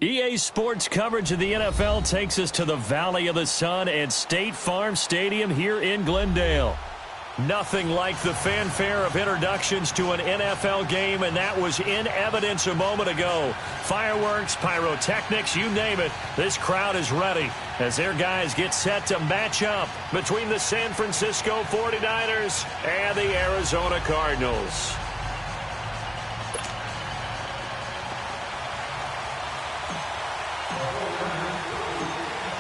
EA Sports coverage of the NFL takes us to the Valley of the Sun and State Farm Stadium here in Glendale. Nothing like the fanfare of introductions to an NFL game, and that was in evidence a moment ago. Fireworks, pyrotechnics, you name it. This crowd is ready as their guys get set to match up between the San Francisco 49ers and the Arizona Cardinals.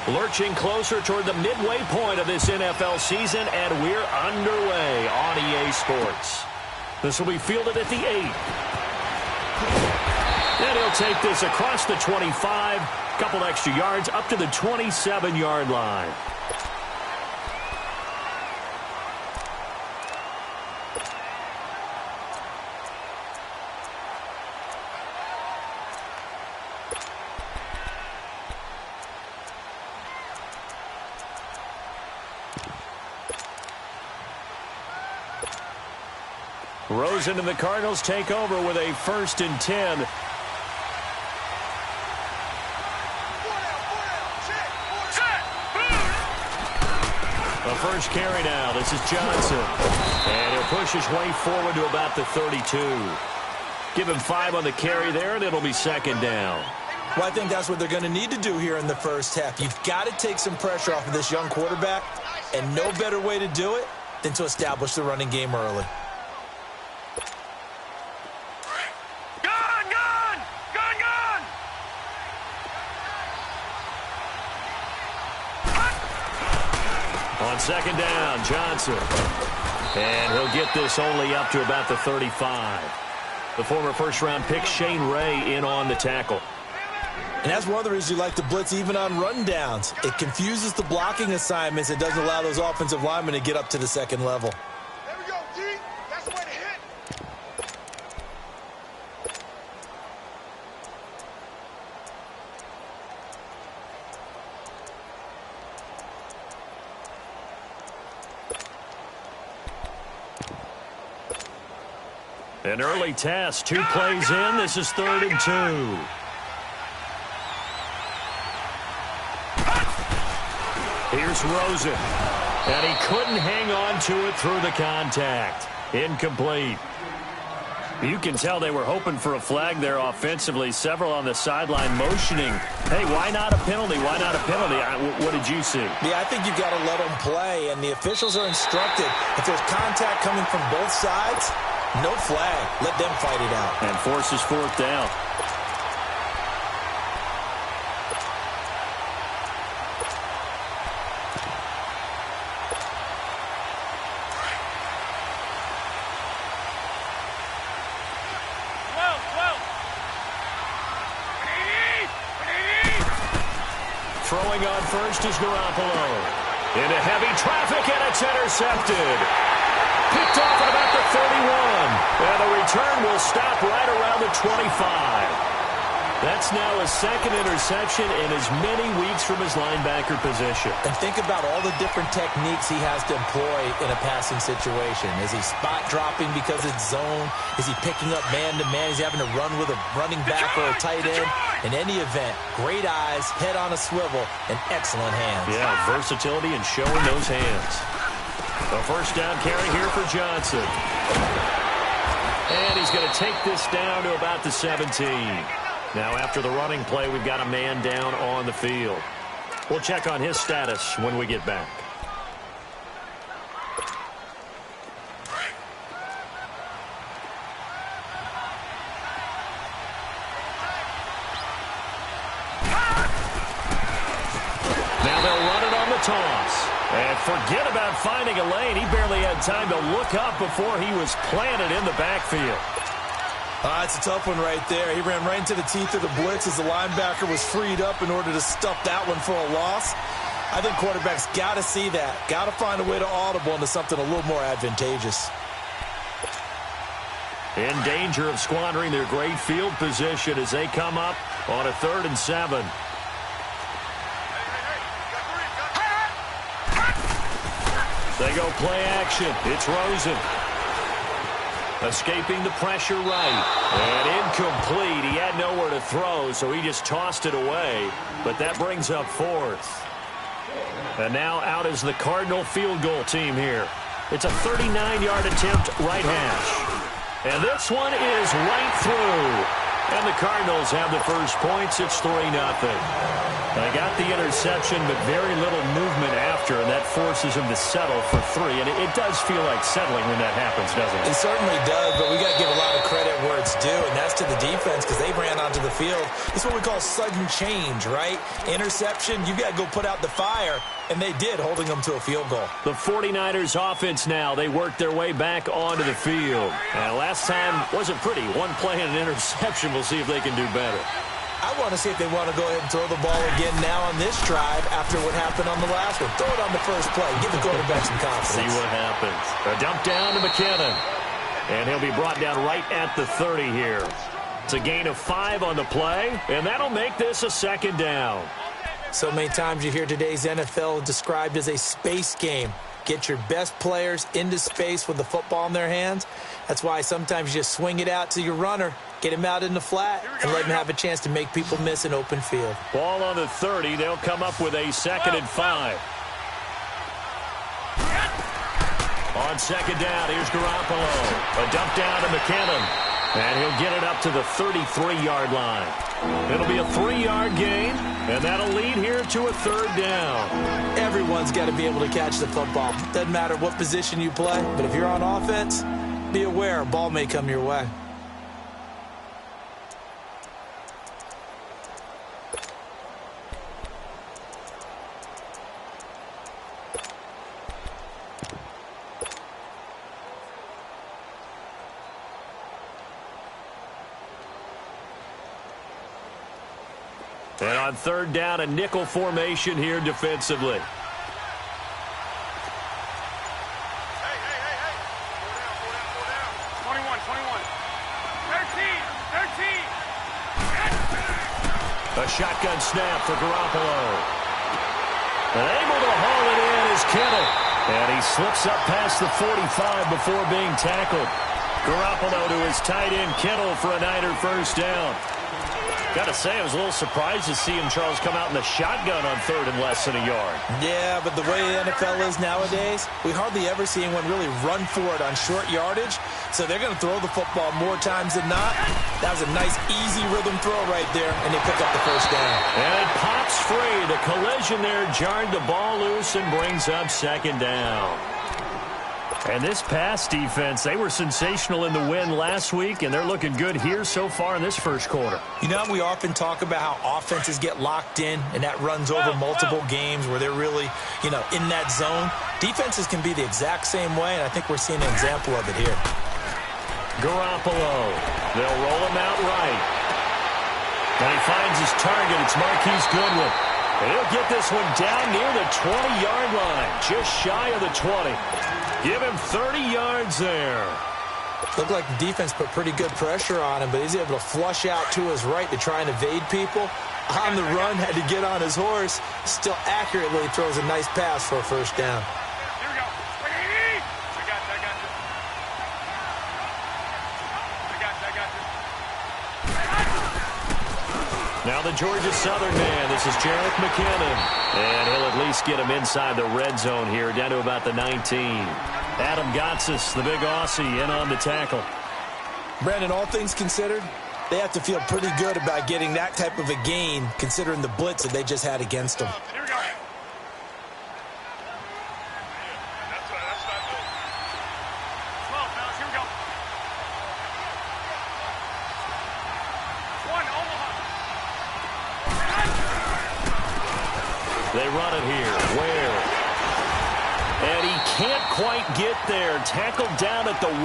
Lurching closer toward the midway point of this NFL season, and we're underway on EA Sports. This will be fielded at the 8. And he'll take this across the 25, couple extra yards up to the 27-yard line. Rosen and the Cardinals take over with a 1st and 10. The first carry now. This is Johnson. And he'll push his way forward to about the 32. Give him 5 on the carry there, and it'll be 2nd down. Well, I think that's what they're going to need to do here in the first half. You've got to take some pressure off of this young quarterback, and no better way to do it than to establish the running game early. On 2nd down, Johnson. And he'll get this only up to about the 35. The former first-round pick, Shane Ray, in on the tackle. And that's one of the reasons you like to blitz even on run downs. It confuses the blocking assignments. It doesn't allow those offensive linemen to get up to the 2nd level. There we go, D. That's the way to hit. An early test, 2 plays in. This is 3rd and 2. Here's Rosen. And he couldn't hang on to it through the contact. Incomplete. You can tell they were hoping for a flag there offensively. Several on the sideline motioning. Hey, why not a penalty? Why not a penalty? What did you see? Yeah, I think you've got to let them play, and the officials are instructed. If there's contact coming from both sides, no flag. Let them fight it out. And forces 4th down. Throwing on first is Garoppolo. Into heavy traffic, and it's intercepted. Picked off at about the 31. And the return will stop right around the 25. That's now a 2nd interception in as many weeks from his linebacker position. And think about all the different techniques he has to employ in a passing situation. Is he spot dropping because it's zone? Is he picking up man-to-man? Is he having to run with a running back or a tight end? In any event, great eyes, head on a swivel, and excellent hands. Yeah, versatility and showing those hands. A 1st down carry here for Johnson. And he's going to take this down to about the 17. Now, after the running play, we've got a man down on the field. We'll check on his status when we get back. Now they'll run it on the toss. And forget about finding a lane. He barely had time to look up before he was planted in the backfield. It's a tough one right there. He ran right into the teeth of the blitz as the linebacker was freed up in order to stuff that one for a loss. I think quarterbacks got to see that. Got to find a way to audible into something a little more advantageous. In danger of squandering their great field position as they come up on a 3rd and 7. They go play action. It's Rosen. Escaping the pressure right. And incomplete. He had nowhere to throw, so he just tossed it away. But that brings up fourth. And now out is the Cardinal field goal team here. It's a 39-yard attempt right hash. And this one is right through. And the Cardinals have the first points. It's 3-0. They got the interception, but very little movement after, and that forces him to settle for 3. And it does feel like settling when that happens, doesn't it? It certainly does, but we got to give a lot of credit where it's due, and that's to the defense because they ran onto the field. It's what we call sudden change, right? Interception, you've got to go put out the fire, and they did, holding them to a field goal. The 49ers offense now, they worked their way back onto the field. And last time wasn't pretty. One play and an interception. We'll see if they can do better. I want to see if they want to go ahead and throw the ball again now on this drive after what happened on the last one. Throw it on the first play. Give the quarterback some confidence. See what happens. A dump down to McKinnon. And he'll be brought down right at the 30 here. It's a gain of 5 on the play, and that'll make this a second down. So many times you hear today's NFL described as a space game. Get your best players into space with the football in their hands. That's why sometimes you just swing it out to your runner, get him out in the flat, and let him have a chance to make people miss an open field. Ball on the 30. They'll come up with a 2nd and 5. On second down, here's Garoppolo. A dump down to McKinnon. And he'll get it up to the 33-yard line. It'll be a 3-yard gain, and that'll lead here to a 3rd down. Everyone's got to be able to catch the football. Doesn't matter what position you play, but if you're on offense, be aware a ball may come your way. And on 3rd down, a nickel formation here defensively. Hey. Go down. 21. 13. A shotgun snap for Garoppolo. And able to haul it in is Kittle. And he slips up past the 45 before being tackled. Garoppolo to his tight end Kittle for a Niner first down. Got to say, I was a little surprised to see him, Charles, come out in the shotgun on 3rd and less than a yard. Yeah, but the way the NFL is nowadays, we hardly ever see anyone really run for it on short yardage. So they're going to throw the football more times than not. That was a nice, easy rhythm throw right there, and they pick up the first down. And it pops free. The collision there jarred the ball loose and brings up 2nd down. And this pass defense, they were sensational in the win last week, and they're looking good here so far in this first quarter. You know, we often talk about how offenses get locked in, and that runs over multiple games where they're really, in that zone. Defenses can be the exact same way, and I think we're seeing an example of it here. Garoppolo. They'll roll him out right. And he finds his target. It's Marquise Goodwin. And he'll get this one down near the 20-yard line, just shy of the 20. Give him 30 yards there. Looked like the defense put pretty good pressure on him, but he's able to flush out to his right to try and evade people. On the run, had to get on his horse. Still accurately throws a nice pass for a first down. Here we go. I got you. Now the Georgia Southern man. This is Jerick McKinnon. And he'll at least get him inside the red zone here, down to about the 19. Adam Gotsis, the big Aussie, in on the tackle. Brandon, all things considered, they have to feel pretty good about getting that type of a gain, considering the blitz that they just had against them. Here we go. That's not good. Come on, fellas. Here we go. One, Omaha. They run it here. Ware. And he can't quite get there. Tackled down at the 1.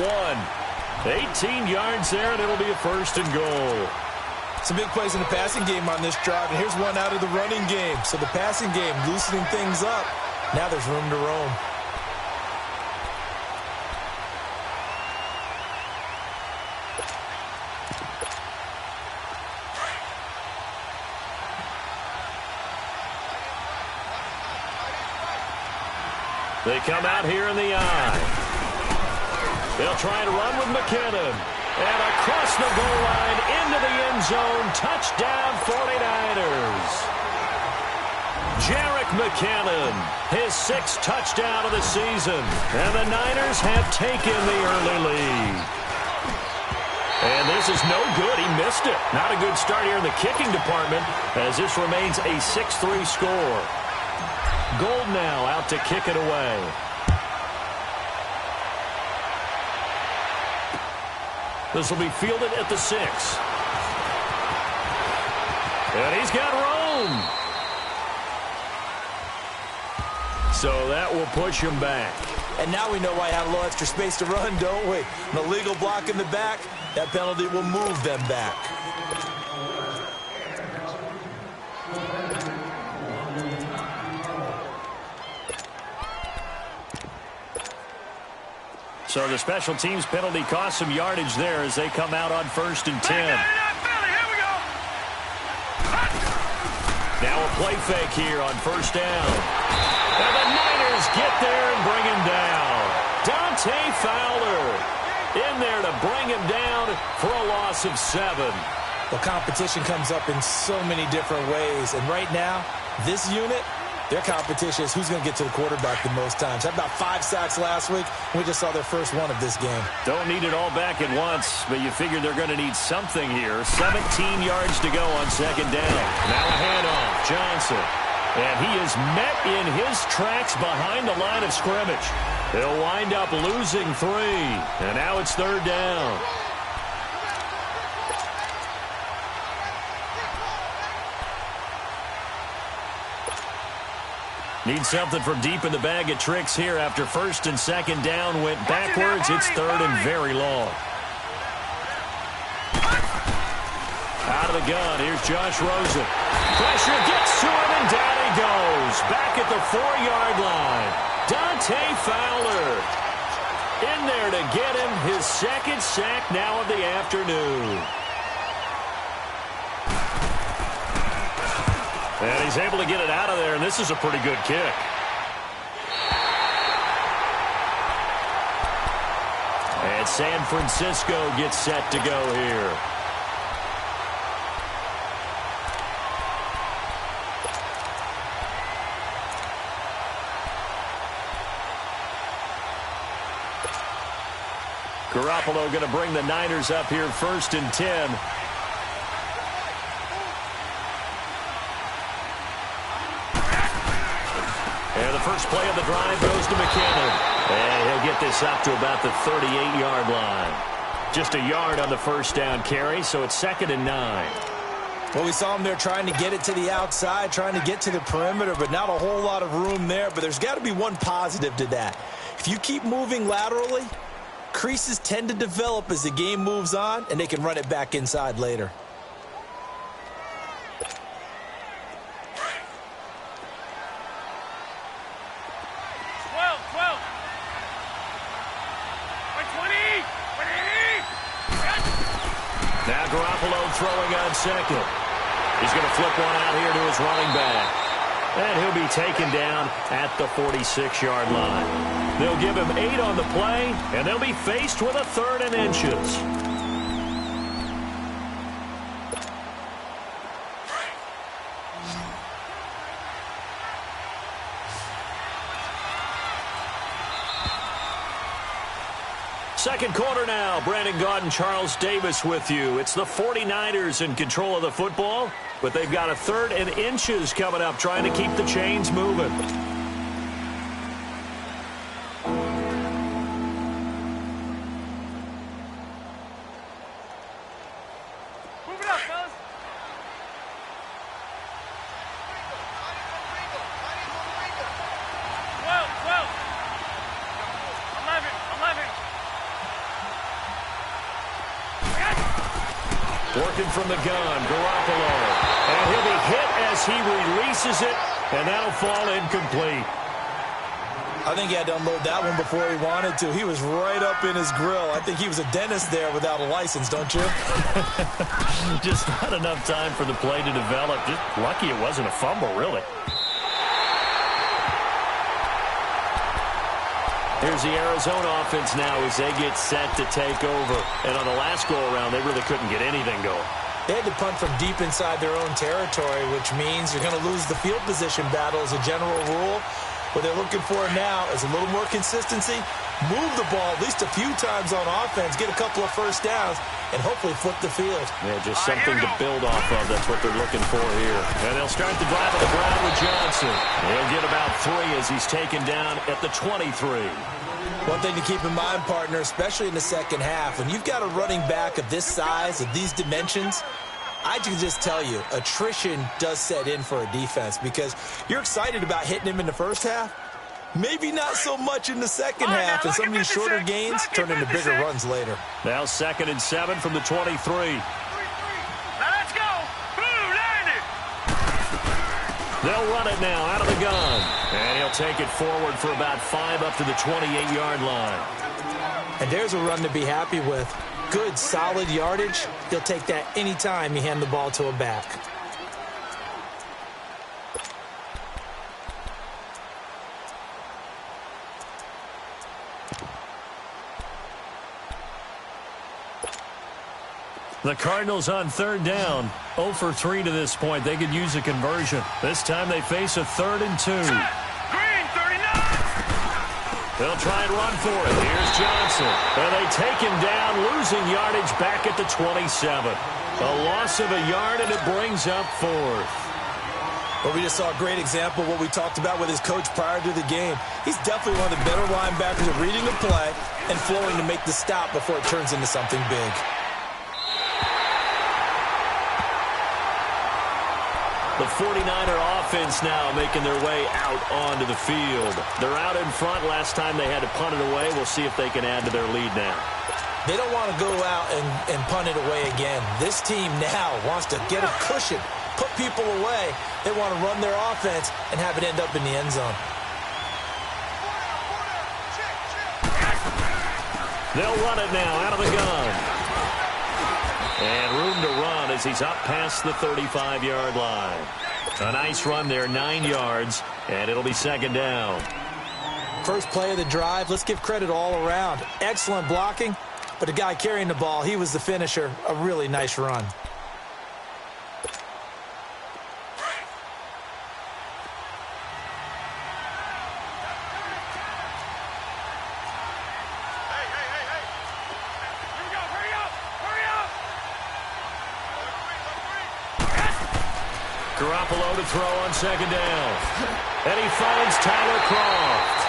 18 yards there, and it'll be a 1st and goal. Some big plays in the passing game on this drive, and here's one out of the running game. So the passing game loosening things up. Now there's room to roam. They come out here in the eye. They'll try and run with McKinnon. And across the goal line into the end zone. Touchdown 49ers. Jerick McKinnon, his 6th touchdown of the season. And the Niners have taken the early lead. And this is no good. He missed it. Not a good start here in the kicking department as this remains a 6-3 score. Gold now out to kick it away. This will be fielded at the 6. And he's got room. So that will push him back. And now we know why I have a little extra space to run, don't we? An illegal block in the back, that penalty will move them back. So the special teams penalty cost some yardage there as they come out on 1st and 10. Now a play fake here on 1st down. And the Niners get there and bring him down. Dante Fowler in there to bring him down for a loss of 7. Well, competition comes up in so many different ways. And right now, this unit, their competition is who's going to get to the quarterback the most times. Had about 5 sacks last week. We just saw their first one of this game. Don't need it all back at once, but you figure they're going to need something here. 17 yards to go on 2nd down. Now a handoff. Johnson. And he is met in his tracks behind the line of scrimmage. They'll wind up losing 3. And now it's 3rd down. Need something from deep in the bag of tricks here after 1st and 2nd down went backwards. It's 3rd and very long. Out of the gun, here's Josh Rosen. Pressure gets to him, and down he goes. Back at the 4-yard line. Dante Fowler in there to get him his 2nd sack now of the afternoon. And he's able to get it out of there, and this is a pretty good kick. And San Francisco gets set to go here. Garoppolo going to bring the Niners up here 1st and 10. And the first play of the drive goes to McKinnon. And he'll get this up to about the 38-yard line. Just a yard on the 1st down carry, so it's 2nd and 9. Well, we saw him there trying to get it to the outside, trying to get to the perimeter, but not a whole lot of room there. But there's got to be one positive to that. If you keep moving laterally, creases tend to develop as the game moves on, and they can run it back inside later. Now Garoppolo throwing on 2nd. He's going to flip one out here to his running back. And he'll be taken down at the 46-yard line. They'll give him 8 on the play, and they'll be faced with a 3rd and inches. Second quarter now. Brandon Gaudin, Charles Davis with you. It's the 49ers in control of the football, but they've got a 3rd and inches coming up, trying to keep the chains moving. Move it up, fellas. Working from the gun, Garoppolo. And he'll be hit as he releases it, and that'll fall incomplete. I think he had to unload that one before he wanted to. He was right up in his grill. I think he was a dentist there without a license, don't you? Just not enough time for the play to develop. Just lucky it wasn't a fumble, really. Here's the Arizona offense now as they get set to take over. And on the last go-around, they really couldn't get anything going. They had to punt from deep inside their own territory, which means you're going to lose the field position battle as a general rule. What they're looking for now is a little more consistency, move the ball at least a few times on offense, get a couple of first downs, and hopefully flip the field. Yeah, just something to build off of. That's what they're looking for here. And they'll start the drive on the ground with Johnson. He'll get about 3 as he's taken down at the 23. One thing to keep in mind, partner, especially in the second half, when you've got a running back of this size, of these dimensions, I can just tell you, attrition does set in for a defense because you're excited about hitting him in the first half. Maybe not so much in the second half, and some of these shorter gains turn into bigger runs later. Now 2nd and 7 from the 23. Now let's go. Boom, land it. They'll run it now out of the gun. And he'll take it forward for about 5 up to the 28-yard line. And there's a run to be happy with. Good, solid yardage. He'll take that anytime you hand the ball to a back. The Cardinals on 3rd down. 0 for 3 to this point. They could use a conversion. This time they face a 3rd and 2. Green, 39. They'll try and run for it. Here's Johnson. And they take him down, losing yardage back at the 27. A loss of a yard, and it brings up 4th. Well, we just saw a great example of what we talked about with his coach prior to the game. He's definitely one of the better linebackers at reading the play and flowing to make the stop before it turns into something big. The 49er offense now making their way out onto the field. They're out in front. Last time they had to punt it away. We'll see if they can add to their lead now. They don't want to go out and punt it away again. This team now wants to get a cushion, put people away. They want to run their offense and have it end up in the end zone. They'll run it now out of the gun. And room to run as he's up past the 35-yard line. A nice run there, 9 yards, and it'll be 2nd down. First play of the drive, let's give credit all around. Excellent blocking, but the guy carrying the ball, he was the finisher. A really nice run. Garoppolo to throw on 2nd down. And he finds Tyler Kroft.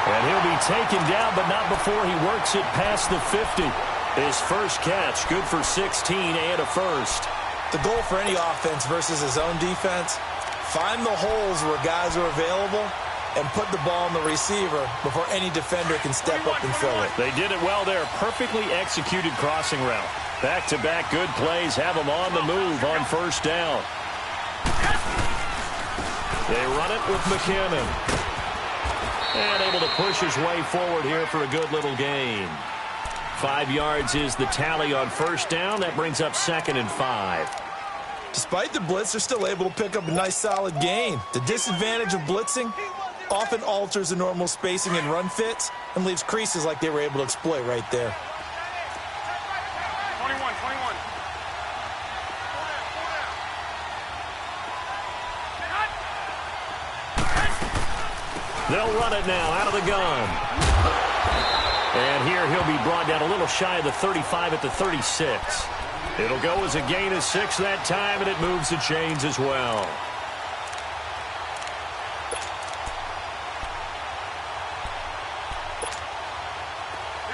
And he'll be taken down, but not before he works it past the 50. His first catch, good for 16 and a first. The goal for any offense versus his own defense, find the holes where guys are available and put the ball on the receiver before any defender can step up and fill it. They did it well there. Perfectly executed crossing route. Back-to-back good plays have him on the move on 1st down. They run it with McKinnon. And able to push his way forward here for a good little gain. 5 yards is the tally on 1st down. That brings up 2nd and 5. Despite the blitz, they're still able to pick up a nice solid gain. The disadvantage of blitzing often alters the normal spacing and run fits and leaves creases like they were able to exploit right there. 21. They'll run it now out of the gun. And here he'll be brought down a little shy of the 35 at the 36. It'll go as a gain of 6 that time, and it moves the chains as well.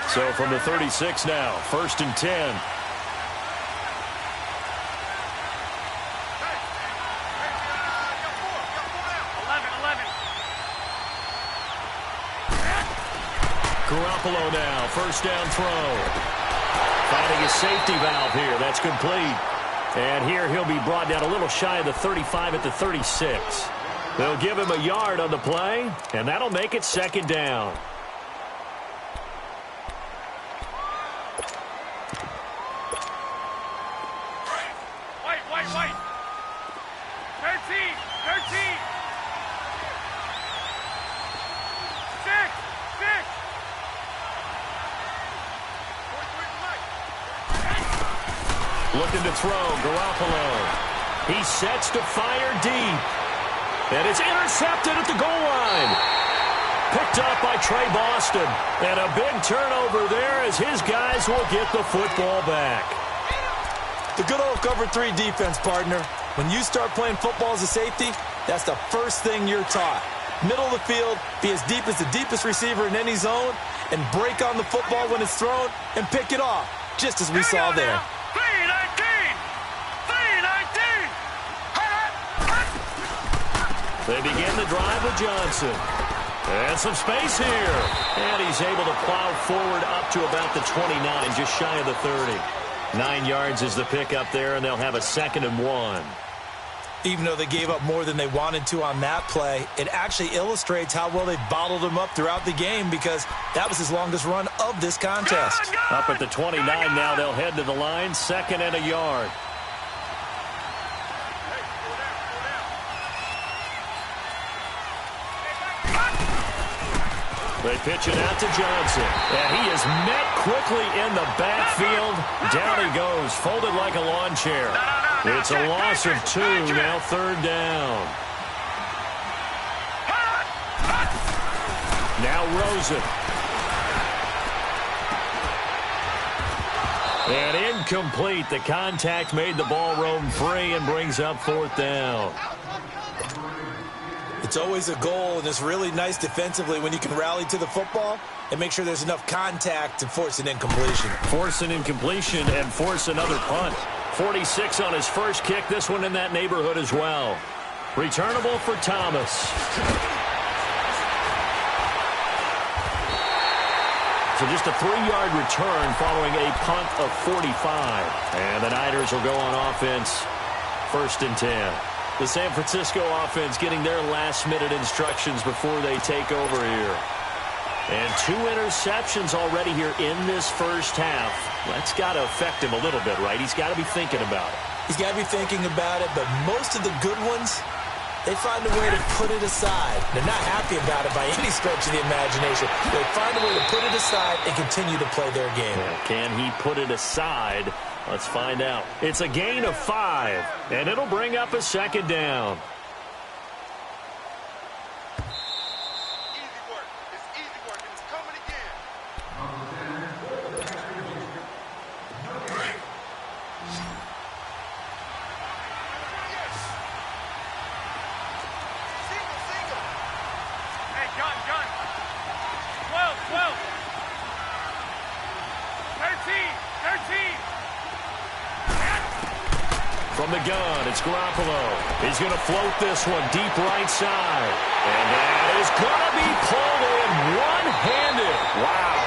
So from the 36 now, 1st and 10. Garoppolo now, 1st down throw. Finding a safety valve here. That's complete. And here he'll be brought down a little shy of the 35 at the 36. They'll give him a yard on the play, and that'll make it 2nd down. White. 13. 6. Looking to throw, Garoppolo. He sets to fire deep. And it's intercepted at the goal line. Picked up by Trey Boston. And a big turnover there as his guys will get the football back. The good old cover 3 defense, partner. When you start playing football as a safety, that's the first thing you're taught. Middle of the field, be as deep as the deepest receiver in any zone, and break on the football when it's thrown and pick it off, just as we saw there. 3-19. They begin the drive with Johnson. And some space here. And he's able to plow forward up to about the 29, just shy of the 30. 9 yards is the pickup there, and they'll have a 2nd and 1. Even though they gave up more than they wanted to on that play, it actually illustrates how well they bottled him up throughout the game because that was his longest run of this contest. Up at the 29 now, they'll head to the line, 2nd and a yard. They pitch it out to Johnson, and he is met quickly in the backfield. Down he goes, folded like a lawn chair. It's a loss of 2, now 3rd down. Now Rosen. And incomplete. The contact made the ball roam free and brings up 4th down. It's always a goal, and it's really nice defensively when you can rally to the football and make sure there's enough contact to force an incompletion. Force an incompletion and force another punt. 46 on his first kick. This one in that neighborhood as well. Returnable for Thomas. So just a 3-yard return following a punt of 45. And the Niners will go on offense, 1st and 10. The San Francisco offense getting their last-minute instructions before they take over here. And 2 interceptions already here in this first half. That's got to affect him a little bit, right? He's got to be thinking about it. He's got to be thinking about it, but most of the good ones, they find a way to put it aside. They're not happy about it by any stretch of the imagination. They find a way to put it aside and continue to play their game. Well, can he put it aside? Let's find out. It's a gain of 5, and it'll bring up a 2nd down. Easy work. It's easy work, and it's coming again. Yes. Single. Hey, gun. 12. 13. From the gun, it's Garoppolo. He's going to float this one deep right side. And that is going to be pulled in one-handed. Wow.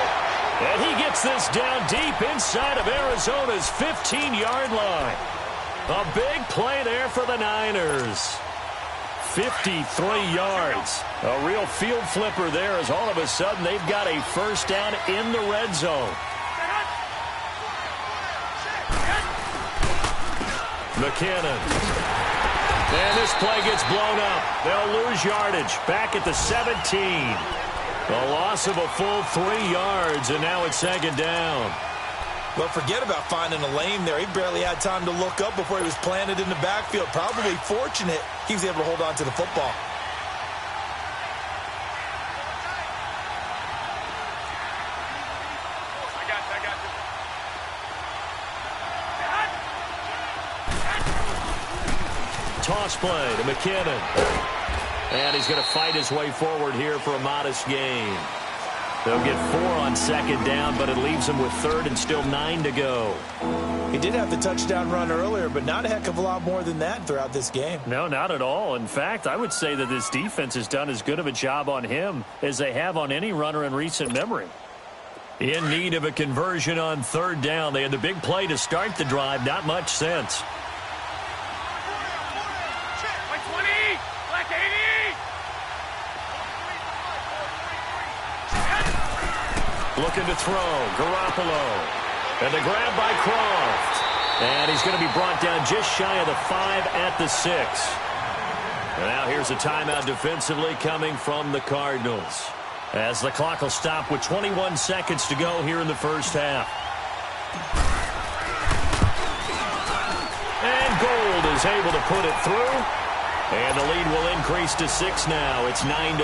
And he gets this down deep inside of Arizona's 15-yard line. A big play there for the Niners. 53 yards. A real field flipper there as all of a sudden they've got a 1st down in the red zone. McKinnon. And this play gets blown up. They'll lose yardage. Back at the 17. A loss of a full 3 yards, and now it's 2nd down. Well, forget about finding a lane there. He barely had time to look up before he was planted in the backfield. Probably fortunate he was able to hold on to the football. Toss play to McKinnon. And he's going to fight his way forward here for a modest gain. They'll get 4 on 2nd down, but it leaves him with 3rd and still 9 to go. He did have the touchdown run earlier, but not a heck of a lot more than that throughout this game. No, not at all. In fact, I would say that this defense has done as good of a job on him as they have on any runner in recent memory. In need of a conversion on 3rd down. They had the big play to start the drive. Not much sense. Looking to throw, Garoppolo. And the grab by Croft. And he's going to be brought down just shy of the 5 at the 6. And now here's a timeout defensively coming from the Cardinals. As the clock will stop with 21 seconds to go here in the first half. is able to put it through. And the lead will increase to 6 now. It's 9-3.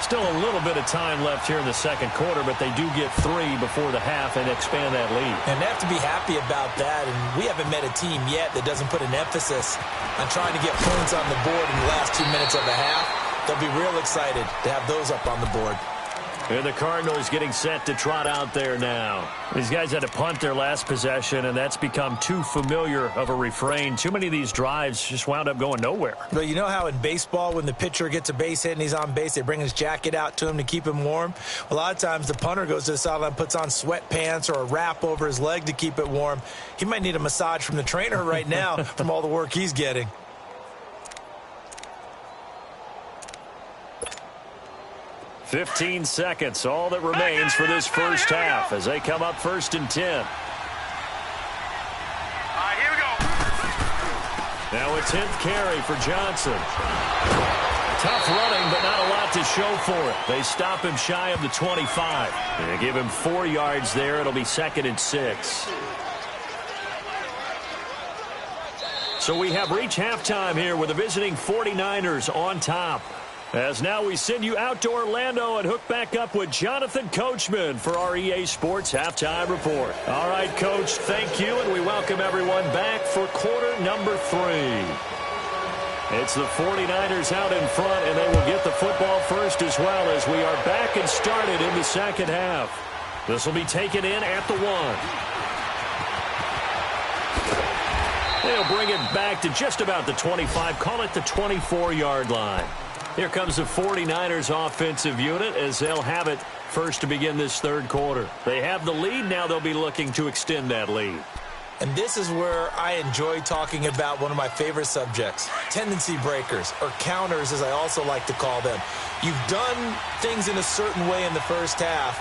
Still a little bit of time left here in the second quarter, but they do get 3 before the half and expand that lead. And they have to be happy about that. And we haven't met a team yet that doesn't put an emphasis on trying to get points on the board in the last 2 minutes of the half. They'll be real excited to have those up on the board. And the Cardinals getting set to trot out there now. These guys had to punt their last possession, and that's become too familiar of a refrain. Too many of these drives just wound up going nowhere. But you know how in baseball, when the pitcher gets a base hit and he's on base, they bring his jacket out to him to keep him warm? A lot of times the punter goes to the sideline, puts on sweatpants or a wrap over his leg to keep it warm. He might need a massage from the trainer right now from all the work he's getting. 15 seconds, all that remains for this first half as they come up 1st and 10. All right, here we go. Now a 10th carry for Johnson. Tough running, but not a lot to show for it. They stop him shy of the 25. And they give him 4 yards there. It'll be 2nd and 6. So we have reached halftime here with the visiting 49ers on top. As now we send you out to Orlando and hook back up with Jonathan Coachman for our EA Sports Halftime Report. All right, Coach, thank you, and we welcome everyone back for quarter number 3. It's the 49ers out in front, and they will get the football first as well as we are back and started in the second half. This will be taken in at the 1. They'll bring it back to just about the 25, call it the 24-yard line. Here comes the 49ers offensive unit as they'll have it first to begin this third quarter. They have the lead. Now they'll be looking to extend that lead. And this is where I enjoy talking about one of my favorite subjects, tendency breakers, or counters as I also like to call them. You've done things in a certain way in the first half,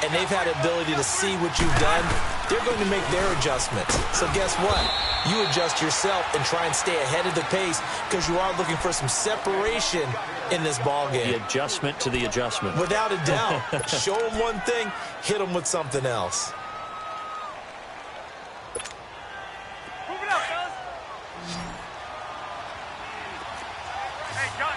and they've had the ability to see what you've done. They're going to make their adjustments. So guess what? You adjust yourself and try and stay ahead of the pace because you are looking for some separation in this ball game. The adjustment to the adjustment. Without a doubt. Show them one thing, hit them with something else. Move it up, fellas. Hey, gun.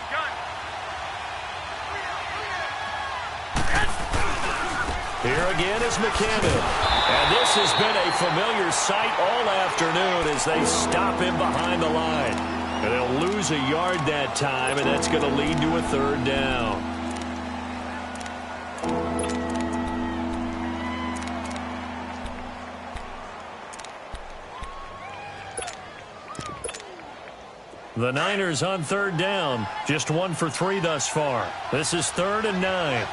Here again is McCammon. And this has been a familiar sight all afternoon as they stop him behind the line. And they'll lose a yard that time, and that's going to lead to a 3rd down. The Niners on 3rd down. Just 1 for 3 thus far. This is 3rd and 9.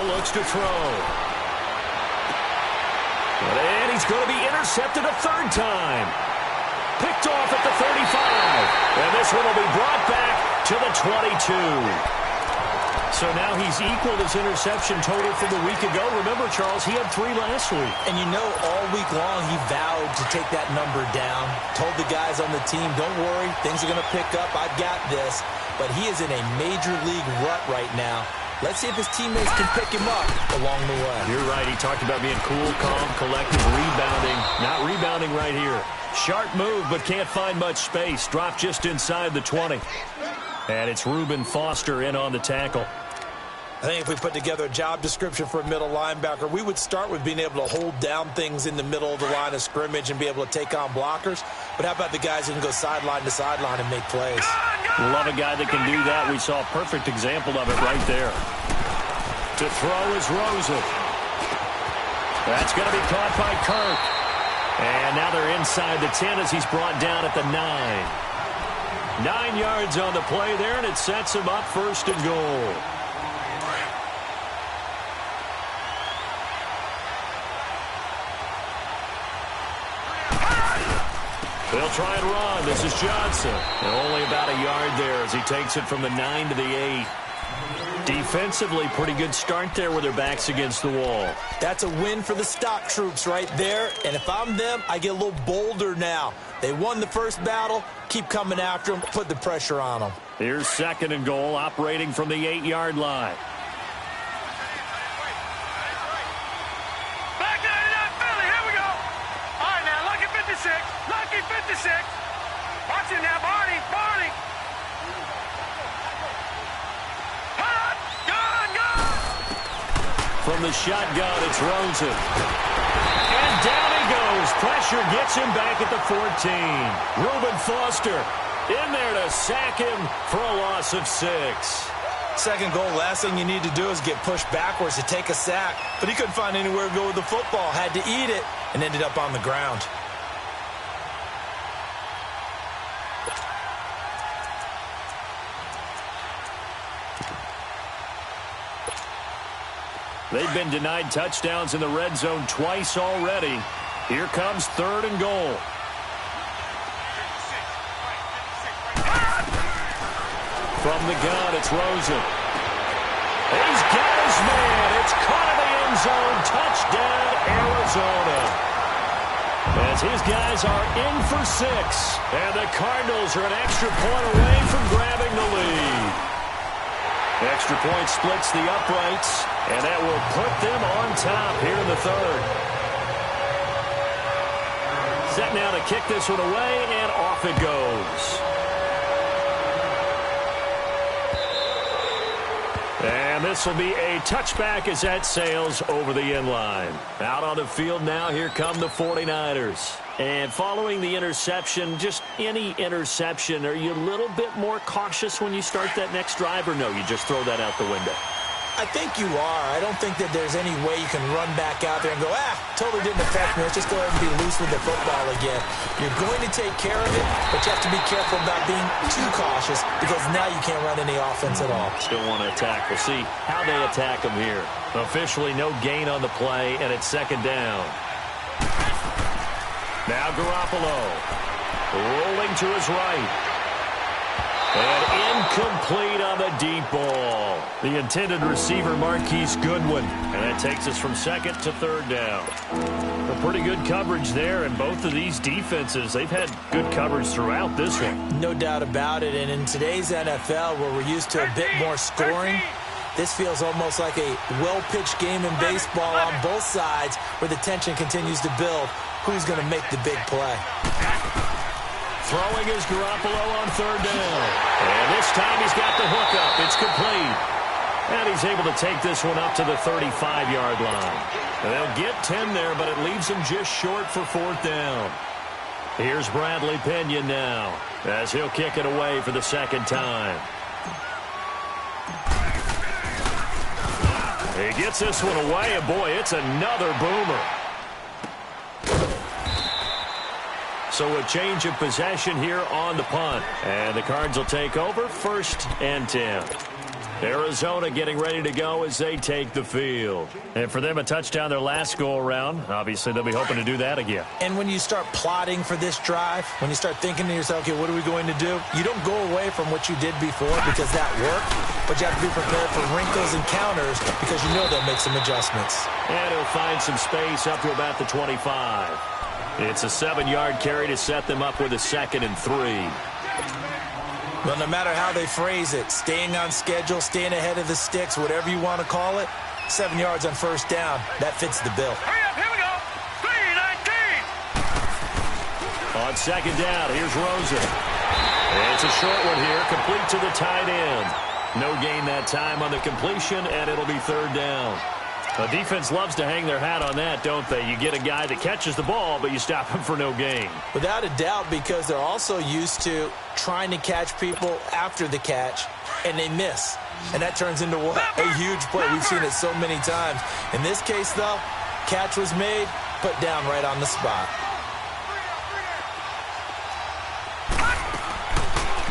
Looks to throw. And he's going to be intercepted a 3rd time. Picked off at the 35. And this one will be brought back to the 22. So now he's equaled his interception total from the week ago. Remember, Charles, he had 3 last week. And you know, all week long he vowed to take that number down. Told the guys on the team, don't worry, things are going to pick up. I've got this. But he is in a major league rut right now. Let's see if his teammates can pick him up along the way. You're right. He talked about being cool, calm, collective, rebounding. Not rebounding right here. Sharp move, but can't find much space. Dropped just inside the 20. And it's Reuben Foster in on the tackle. I think if we put together a job description for a middle linebacker, we would start with being able to hold down things in the middle of the line of scrimmage and be able to take on blockers. But how about the guys who can go sideline to sideline and make plays? Love a guy that can do that. We saw a perfect example of it right there. To throw is Rosen. That's going to be caught by Kirk. And now they're inside the 10 as he's brought down at the 9. 9 yards on the play there, and it sets him up 1st and goal. They'll try and run. This is Johnson. And only about a yard there as he takes it from the 9 to the 8. Defensively, pretty good start there with their backs against the wall. That's a win for the stock troops right there. And if I'm them, I get a little bolder now. They won the first battle. Keep coming after them. Put the pressure on them. Here's 2nd and goal, operating from the 8-yard line. Back to Philly. Here we go. All right, now, lucky 56. Lucky 56. Watch it now, Barney. Barney. Hot. Gun. From the shotgun, it's Rosen. And down he goes. Pressure gets him back at the 14. Reuben Foster in there to sack him for a loss of 6. 2nd goal, last thing you need to do is get pushed backwards to take a sack. But he couldn't find anywhere to go with the football. Had to eat it and ended up on the ground. They've been denied touchdowns in the red zone twice already. Here comes 3rd and goal. From the gun, it's Rosen. He's got his man. It's caught in the end zone. Touchdown, Arizona. As his guys are in for 6. And the Cardinals are an extra point away from grabbing the lead. Extra point splits the uprights, and that will put them on top here in the 3rd. Set now to kick this one away, and off it goes. And this will be a touchback as that sails over the end line. Out on the field now, here come the 49ers. And following the interception, just any interception, are you a little bit more cautious when you start that next drive, or no, you just throw that out the window? I think you are. I don't think that there's any way you can run back out there and go, totally didn't affect me. Let's just go ahead and be loose with the football again. You're going to take care of it, but you have to be careful about being too cautious because now you can't run any offense at all. Still want to attack. We'll see how they attack them here. Officially no gain on the play, and it's 2nd down. Now Garoppolo rolling to his right. And incomplete on the deep ball. The intended receiver, Marquise Goodwin. And that takes us from 2nd to 3rd down. A pretty good coverage there, and both of these defenses, they've had good coverage throughout this one. No doubt about it, and in today's NFL, where we're used to a bit more scoring, this feels almost like a well-pitched game in baseball on both sides where the tension continues to build. Who's going to make the big play? Throwing is Garoppolo on 3rd down. And this time he's got the hookup. It's complete. And he's able to take this one up to the 35-yard line. And they'll get 10 there, but it leaves him just short for 4th down. Here's Bradley Pinion now, as he'll kick it away for the 2nd time. He gets this one away, and boy, it's another boomer. So a change of possession here on the punt. And the Cards will take over 1st and 10. Arizona getting ready to go as they take the field. And for them, a touchdown their last go-around. Obviously, they'll be hoping to do that again. And when you start plotting for this drive, when you start thinking to yourself, okay, what are we going to do? You don't go away from what you did before because that worked, but you have to be prepared for wrinkles and counters because you know they'll make some adjustments. And he'll find some space up to about the 25. It's a 7-yard carry to set them up with a 2nd and 3. Well, no matter how they phrase it, staying on schedule, staying ahead of the sticks, whatever you want to call it, 7 yards on 1st down, that fits the bill. Hurry up, here we go. 3-19. On 2nd down, here's Rosen. It's a short one here, complete to the tight end. No gain that time on the completion, and it'll be 3rd down. The defense loves to hang their hat on that, don't they? You get a guy that catches the ball, but you stop him for no gain. Without a doubt, because they're also used to trying to catch people after the catch, and they miss. And that turns into what? A huge play. We've seen it so many times. In this case, though, catch was made, put down right on the spot.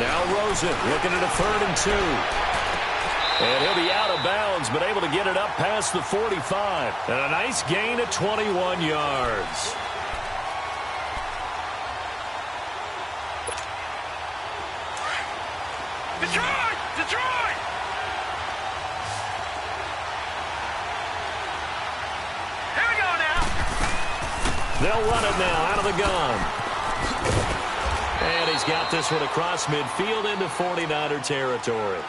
Now Rosen looking at a 3rd and 2. And he'll be out of bounds, but able to get it up past the 45. And a nice gain of 21 yards. Detroit! Detroit! Here we go now. They'll run it now out of the gun. And he's got this one across midfield into 49er territory.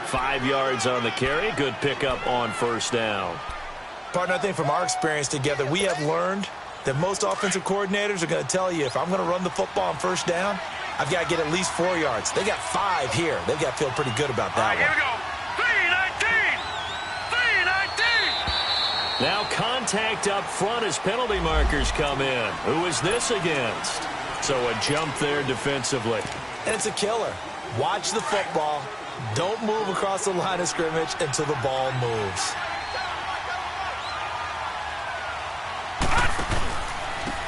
5 yards on the carry. Good pickup on first down. Partner, I think from our experience together, we have learned that most offensive coordinators are going to tell you, if I'm going to run the football on first down, I've got to get at least 4 yards. They got 5 here. They've got to feel pretty good about that Here one. we go. 3-19. 3-19. Now contact up front as penalty markers come in. Who is this against? So a jump there defensively. And it's a killer. Watch the football. Don't move across the line of scrimmage until the ball moves.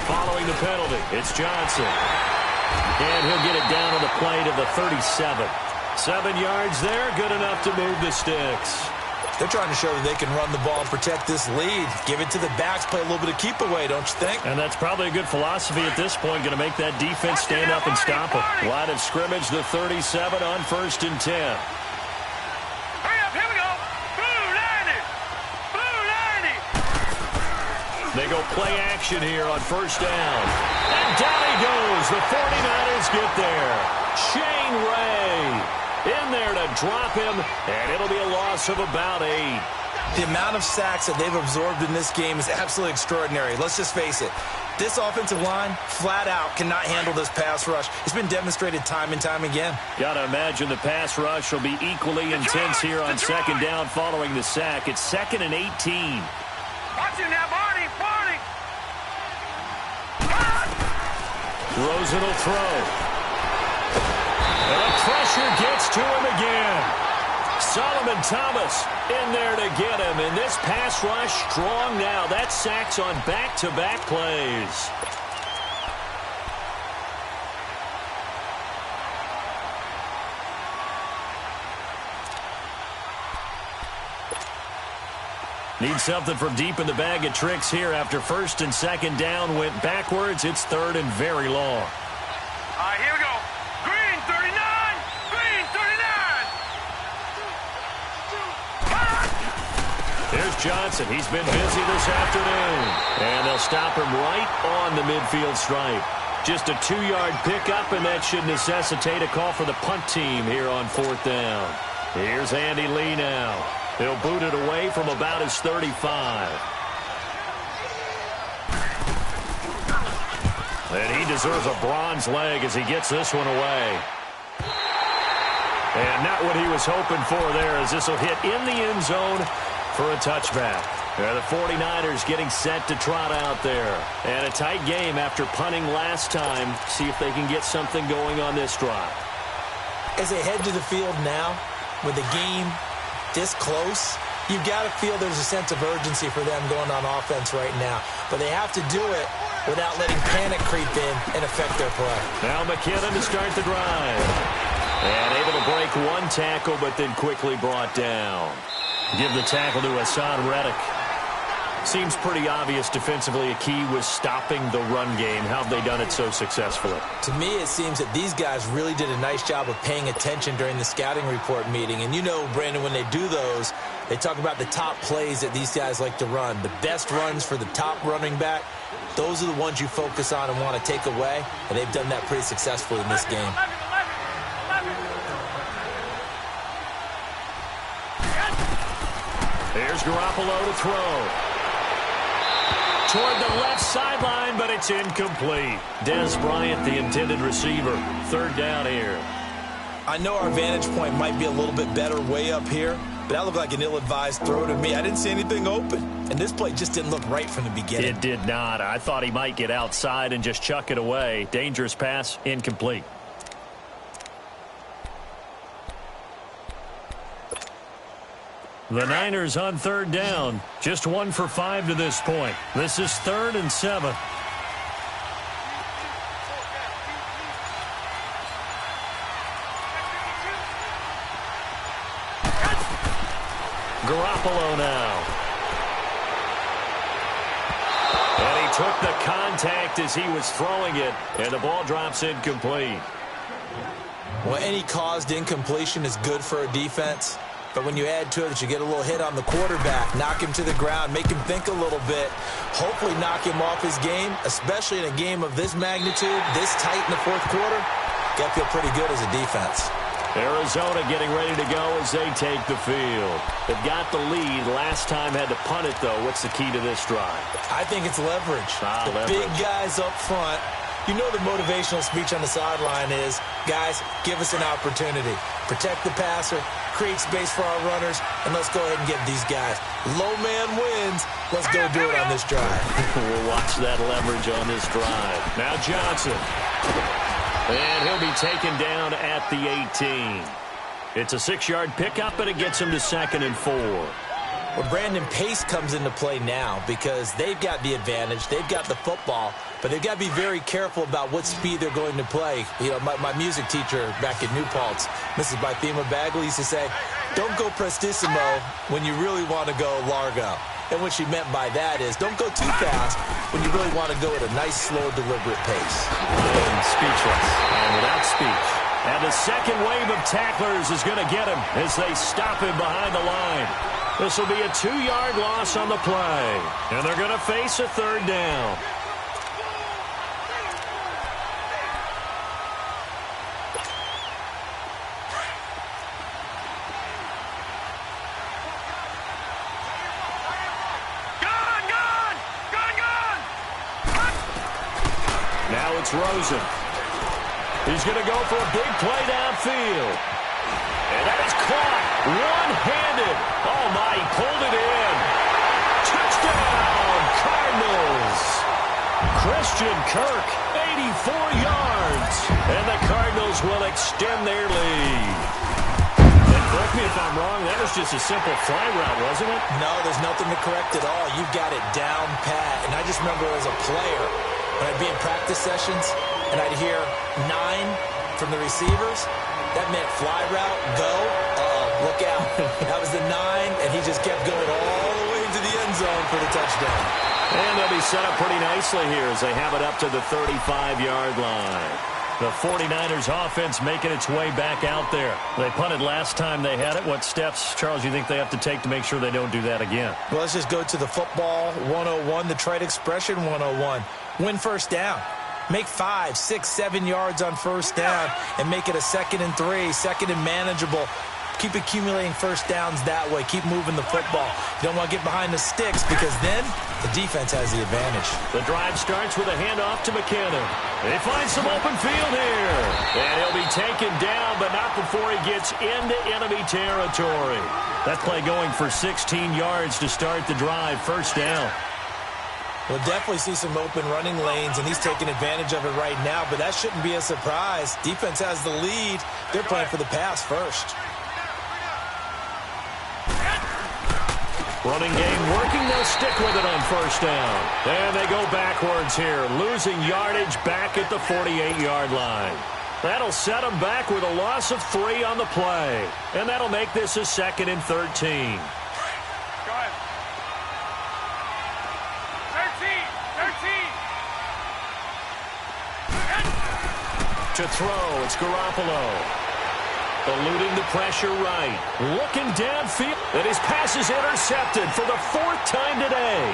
Following the penalty, it's Johnson. And he'll get it down on the play to the 37. 7 yards there, good enough to move the sticks. They're trying to show that they can run the ball and protect this lead. Give it to the backs, play a little bit of keep away, don't you think? And that's probably a good philosophy at this point, going to make that defense stand up and stop them. Line of scrimmage, the 37 on 1st and 10. Hurry up, here we go. Blue 90. Blue 90. They go play action here on first down. And down he goes. The 49ers get there. Shane Ray in there to drop him, and it'll be a loss of about 8. The amount of sacks that they've absorbed in this game is absolutely extraordinary. Let's just face it. This offensive line, flat out, cannot handle this pass rush. It's been demonstrated time and time again. Got to imagine the pass rush will be equally intense here on second down following the sack. It's 2nd and 18. Watch him now, Barney. Barney. Rosen will throw. And the pressure gets to him again. Solomon Thomas in there to get him. And this pass rush strong now. That's sacks on back-to-back plays. Need something from deep in the bag of tricks here after 1st and 2nd down went backwards. It's 3rd and very long. All right, here we go. Green 39. Green 39. There's Johnson. He's been busy this afternoon. And they'll stop him right on the midfield stripe. Just a 2-yard pickup, and that should necessitate a call for the punt team here on 4th down. Here's Andy Lee now. He'll boot it away from about his 35. And he deserves a bronze leg as he gets this one away. And not what he was hoping for there, as this will hit in the end zone for a touchback. The 49ers getting set to trot out there. And a tight game after punting last time. See if they can get something going on this drive. As they head to the field now, with the game this close, you've got to feel there's a sense of urgency for them going on offense right now. But they have to do it without letting panic creep in and affect their play. Now McKinnon to start the drive. And able to break one tackle, but then quickly brought down. Give the tackle to Hassan Reddick. Seems pretty obvious defensively a key was stopping the run game. How have they done it so successfully? To me, it seems that these guys really did a nice job of paying attention during the scouting report meeting. And you know, Brandon, when they do those, they talk about the top plays that these guys like to run. The best runs for the top running back, those are the ones you focus on and want to take away. And they've done that pretty successfully in this game. There's Garoppolo to throw. Toward the left sideline, but it's incomplete. Dez Bryant, the intended receiver. 3rd down here. I know our vantage point might be a little bit better way up here, but that looked like an ill-advised throw to me. I didn't see anything open, and this play just didn't look right from the beginning. It did not. I thought he might get outside and just chuck it away. Dangerous pass, incomplete. The Niners on 3rd down. Just 1 for 5 to this point. This is 3rd and 7. Garoppolo now. And he took the contact as he was throwing it, and the ball drops incomplete. Well, any caused incompletion is good for a defense. But when you add to it that you get a little hit on the quarterback, knock him to the ground, make him think a little bit, hopefully knock him off his game, especially in a game of this magnitude, this tight in the 4th quarter, Got to feel pretty good as a defense. Arizona getting ready to go as they take the field. They've got the lead. Last time had to punt it, though. What's the key to this drive? I think it's leverage. Leverage. Big guys up front. You know the motivational speech on the sideline is, guys, give us an opportunity. Protect the passer, create space for our runners, and let's go ahead and get these guys. Low man wins. Let's go do it on this drive. We'll watch that leverage on this drive. Now Johnson. And he'll be taken down at the 18. It's a 6-yard pickup, and it gets him to 2nd and 4. Well, Brandon, pace comes into play now because they've got the advantage. They've got the football, but they've got to be very careful about what speed they're going to play. You know, my music teacher back at New Paltz, Mrs. Bythema Bagley, used to say, don't go prestissimo when you really want to go largo. And what she meant by that is don't go too fast when you really want to go at a nice, slow, deliberate pace. And speechless. And without speech. And the second wave of tacklers is going to get him as they stop him behind the line. This will be a 2-yard loss on the play. And they're going to face a 3rd down. It's Rosen. He's going to go for a big play downfield. And that is caught one-handed. Oh, my, he pulled it in. Touchdown, Cardinals. Christian Kirk, 84 yards. And the Cardinals will extend their lead. And correct me if I'm wrong, that was just a simple fly route, wasn't it? No, there's nothing to correct at all. You've got it down pat. And I just remember as a player, when I'd be in practice sessions and I'd hear 9 from the receivers, that meant fly route, go, look out. That was the 9, and he just kept going all the way into the end zone for the touchdown. And they'll be set up pretty nicely here as they have it up to the 35-yard line. The 49ers offense making its way back out there. They punted last time they had it. What steps, Charles, you think they have to take to make sure they don't do that again? Well, let's just go to the football 101, the trade expression 101. Win first down. Make 5, 6, 7 yards on first down and make it a 2nd and 3, 2nd and manageable. Keep accumulating first downs that way. Keep moving the football. You don't want to get behind the sticks because then the defense has the advantage. The drive starts with a handoff to McKinnon. They find some open field here. And he'll be taken down, but not before he gets into enemy territory. That play going for 16 yards to start the drive. First down. We'll definitely see some open running lanes, and he's taking advantage of it right now, but that shouldn't be a surprise. Defense has the lead. They're playing for the pass first. Running game working. They'll stick with it on first down. And they go backwards here, losing yardage back at the 48-yard line. That'll set them back with a loss of 3 on the play. And that'll make this a 2nd and 13. To throw, it's Garoppolo. Eluding the pressure right. Looking downfield. And his pass is intercepted for the 4th time today.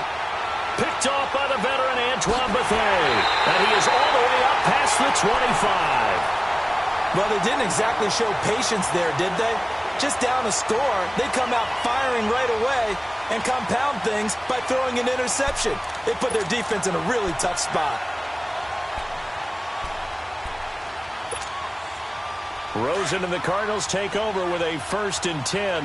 Picked off by the veteran Antoine Bethea. And he is all the way up past the 25. Well, they didn't exactly show patience there, did they? Just down a score, they come out firing right away and compound things by throwing an interception. They put their defense in a really tough spot. Rosen and the Cardinals take over with a 1st and 10.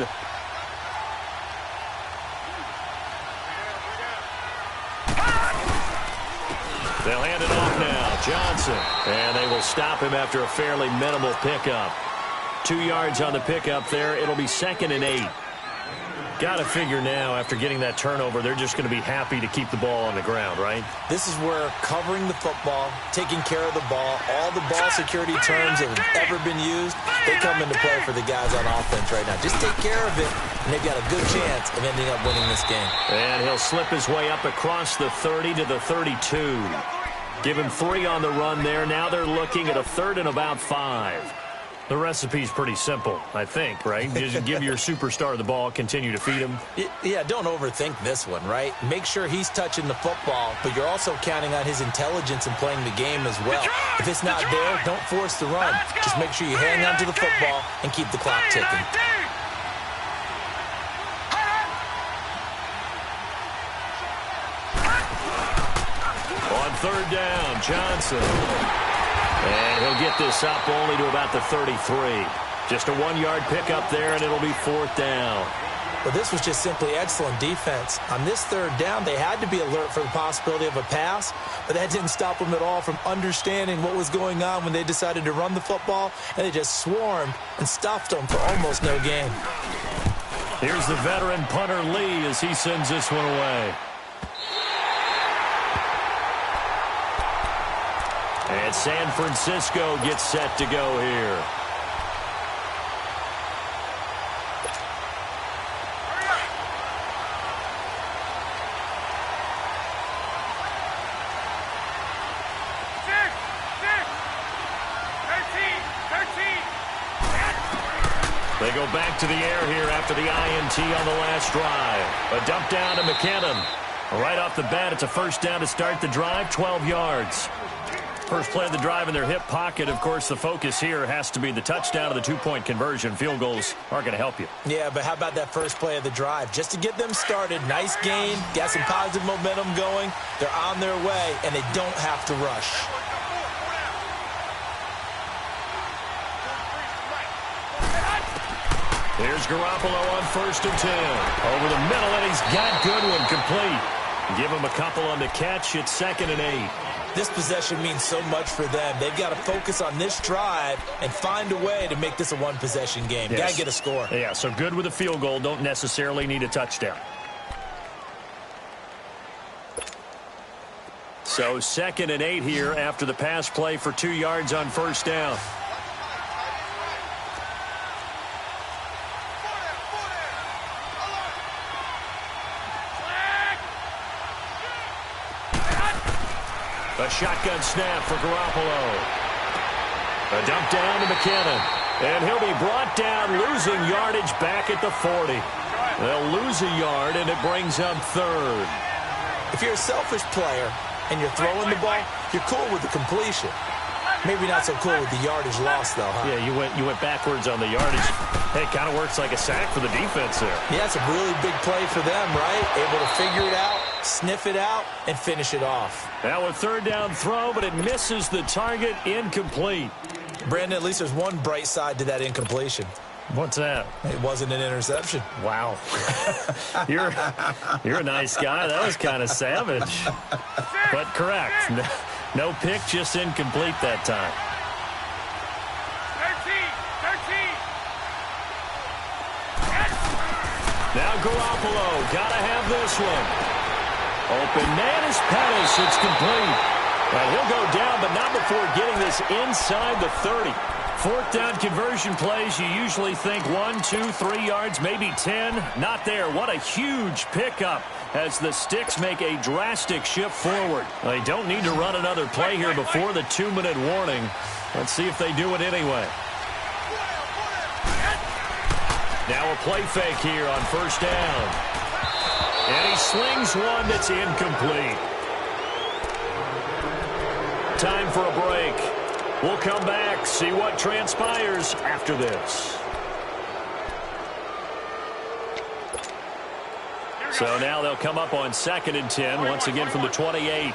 They'll hand it off now. Johnson. And they will stop him after a fairly minimal pickup. 2 yards on the pickup there. It'll be 2nd and 8. Got to figure now, after getting that turnover, they're just going to be happy to keep the ball on the ground, right? This is where covering the football, taking care of the ball, all the ball security terms that have ever been used, they come into play for the guys on offense right now. Just take care of it, and they've got a good chance of ending up winning this game. And he'll slip his way up across the 30 to the 32. Give him 3 on the run there. Now they're looking at a 3rd and about 5. The recipe's pretty simple, I think, right? Just give your superstar the ball, continue to feed him. Yeah, don't overthink this one, right? Make sure he's touching the football, but you're also counting on his intelligence in playing the game as well. If it's not there, don't force the run. Just make sure you hang on to the football and keep the clock ticking. On third down, Johnson. And he'll get this up only to about the 33. Just a 1-yard pickup there, and it'll be fourth down. Well, this was just simply excellent defense. On this third down, they had to be alert for the possibility of a pass, but that didn't stop them at all from understanding what was going on when they decided to run the football, and they just swarmed and stuffed them for almost no gain. Here's the veteran punter Lee as he sends this one away. And San Francisco gets set to go here. They go back to the air here after the INT on the last drive. A dump down to McKinnon. Right off the bat, it's a first down to start the drive, 12 yards. First play of the drive in their hip pocket. Of course, the focus here has to be the touchdown of the two-point conversion. Field goals aren't going to help you. Yeah, but how about that first play of the drive? Just to get them started, nice gain, got some positive momentum going. They're on their way, and they don't have to rush. Here's Garoppolo on 1st and 10. Over the middle, and he's got Goodwin complete. Give him a couple on the catch. It's 2nd and 8. This possession means so much for them. They've got to focus on this drive and find a way to make this a one-possession game. Yes. Got to get a score. Yeah, so good with a field goal. Don't necessarily need a touchdown. So 2nd and 8 here after the pass play for 2 yards on first down. A shotgun snap for Garoppolo. A dump down to McKinnon. And he'll be brought down, losing yardage back at the 40. They'll lose a yard, and it brings up 3rd. If you're a selfish player and you're throwing the ball, you're cool with the completion. Maybe not so cool with the yardage loss, though, huh? Yeah, you went backwards on the yardage. Hey, it kind of works like a sack for the defense there. Yeah, it's a really big play for them, right? Able to figure it out, sniff it out, and finish it off. Now a third down throw, but it misses the target, incomplete. Brandon, at least there's one bright side to that incompletion. What's that? It wasn't an interception. Wow. You're a nice guy. That was kind of savage. But correct. No pick, just incomplete that time. 13. Now Garoppolo, gotta have this one. Open man is Pettis, it's complete. And he'll go down, but not before getting this inside the 30. Fourth down conversion plays, you usually think 1, 2, 3 yards, maybe 10. Not there. What a huge pickup as the Sticks make a drastic shift forward. They don't need to run another play here before the 2-minute warning. Let's see if they do it anyway. Now a play fake here on first down. And he slings one that's incomplete. Time for a break. We'll come back, see what transpires after this. So now they'll come up on 2nd and 10, once again from the 28. 11.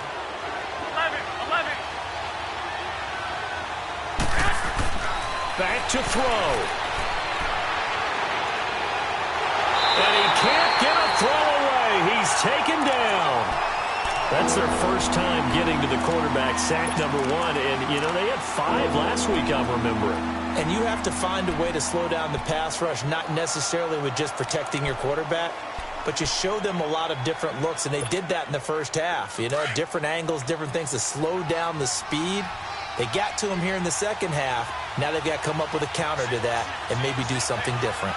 Back to throw. And he can't get a throw away. He's taken down. That's their first time getting to the quarterback, sack number 1. And, you know, they had 5 last week, I'm remembering. And you have to find a way to slow down the pass rush, not necessarily with just protecting your quarterback, but you show them a lot of different looks, and they did that in the first half. You know, different angles, different things to slow down the speed. They got to him here in the second half. Now they've got to come up with a counter to that and maybe do something different.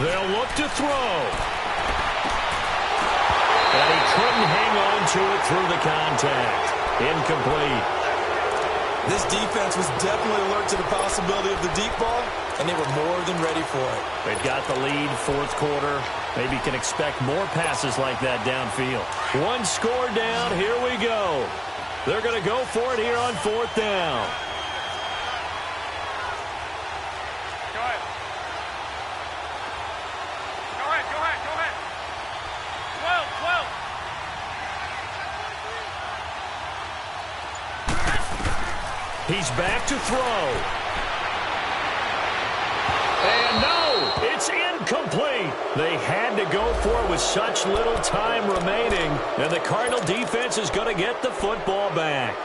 They'll look to throw. And he couldn't hang on to it through the contact. Incomplete. This defense was definitely alert to the possibility of the deep ball, and they were more than ready for it. They've got the lead, fourth quarter. Maybe can expect more passes like that downfield. One score down, here we go. They're going to go for it here on fourth down. Go ahead. Go ahead, go ahead, go ahead. 12, 12. He's back to throw. And no, it's incomplete. They had to go for it with such little time remaining, and the Cardinal defense is going to get the football back.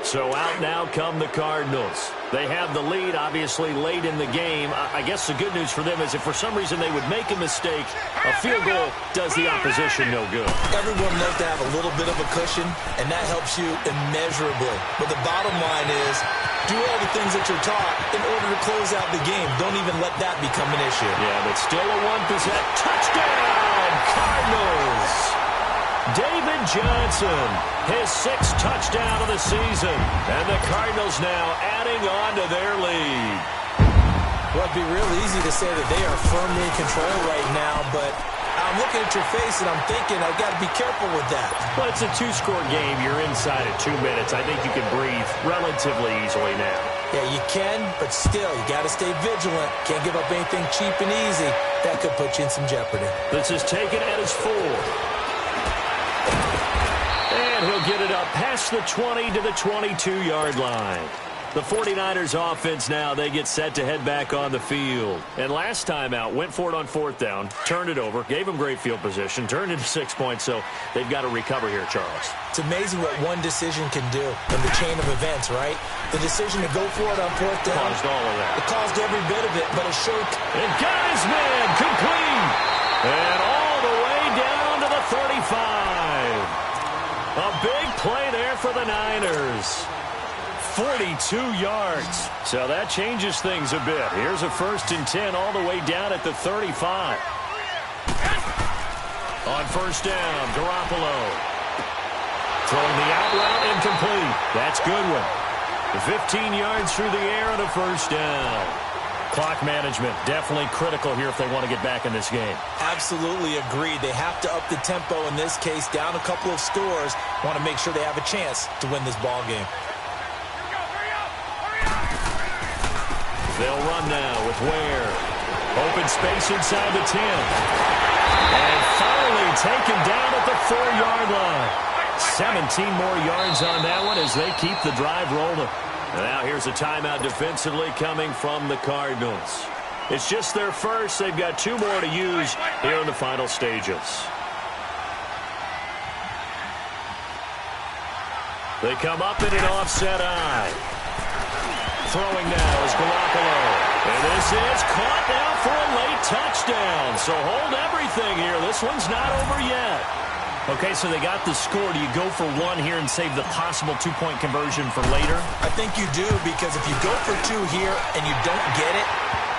So out now come the Cardinals. They have the lead, obviously, late in the game. I guess the good news for them is if for some reason they would make a mistake, a field goal does the opposition no good. Everyone loves to have a little bit of a cushion, and that helps you immeasurably. But the bottom line is, do all the things that you're taught in order to close out the game. Don't even let that become an issue. Yeah, but still a one-possession touchdown, Cardinals! David Johnson, his sixth touchdown of the season, and the Cardinals now adding on to their lead. Well, it'd be real easy to say that they are firmly in control right now, but I'm looking at your face and I'm thinking I've got to be careful with that. Well, it's a two-score game. You're inside at 2 minutes. I think you can breathe relatively easily now. Yeah, you can, but still, you got to stay vigilant. Can't give up anything cheap and easy. That could put you in some jeopardy. This is taken at his 4. And he'll get it up past the 20 to the 22-yard line. The 49ers offense now, they get set to head back on the field. And last time out, went for it on fourth down, turned it over, gave them great field position, turned into 6 points, so they've got to recover here, Charles. It's amazing what one decision can do in the chain of events, right? The decision to go for it on fourth down. Caused all of that. It caused every bit of it, but it sure... And got his man complete. And all the way down to the 35. A big play there for the Niners. 42 yards. So that changes things a bit. Here's a 1st and 10 all the way down at the 35. On first down, Garoppolo. Throwing the out route incomplete. That's Goodwin. 15 yards through the air and a first down. Clock management definitely critical here if they want to get back in this game. Absolutely agreed. They have to up the tempo in this case, down a couple of scores. Want to make sure they have a chance to win this ball game. They'll run now with Ware. Open space inside the 10. And finally taken down at the 4-yard line. 17 more yards on that one as they keep the drive rolling. And now here's a timeout defensively coming from the Cardinals. It's just their first. They've got 2 more to use here in the final stages. They come up in an offset eye. Throwing now is Garoppolo. And this is caught now for a late touchdown. So hold everything here. This one's not over yet. Okay, so they got the score. Do you go for one here and save the possible 2-point conversion for later? I think you do, because if you go for 2 here and you don't get it,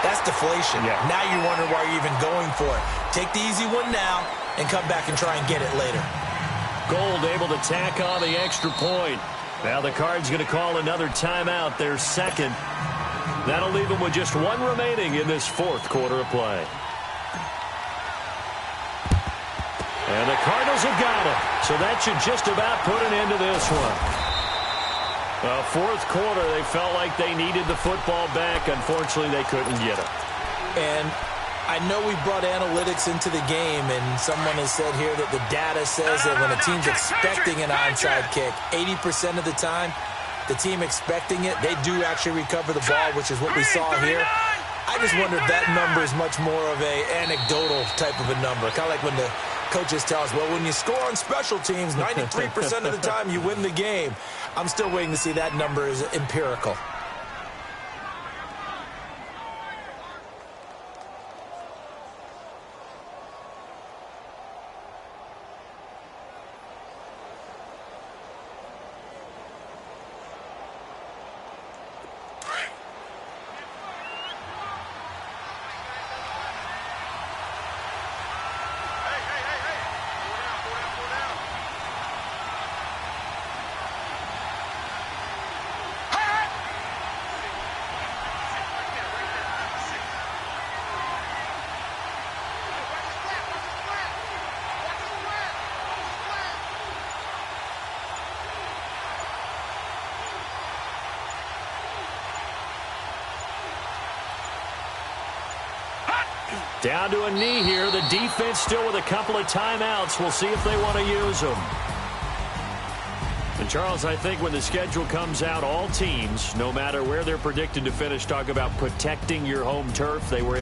that's deflation. Yeah. Now you wonder why you're even going for it. Take the easy one now and come back and try and get it later. Gold able to tack on the extra point. Now the Cards going to call another timeout, their second. That'll leave them with just 1 remaining in this 4th quarter of play. And the Cardinals have got it. So that should just about put an end to this one. 4th quarter, they felt like they needed the football back. Unfortunately, they couldn't get it. And I know we brought analytics into the game, and someone has said here that the data says that when a team's expecting an onside kick, 80% of the time, the team expecting it, they do actually recover the ball, which is what we saw here. I just wonder if that number is much more of a anecdotal type of a number. Kind of like when the coaches tell us, well, when you score on special teams, 93% of the time you win the game. I'm still waiting to see that number is empirical. Down to a knee here. The defense still with a couple of timeouts. We'll see if they want to use them. And, Charles, I think when the schedule comes out, all teams, no matter where they're predicted to finish, talk about protecting your home turf. They were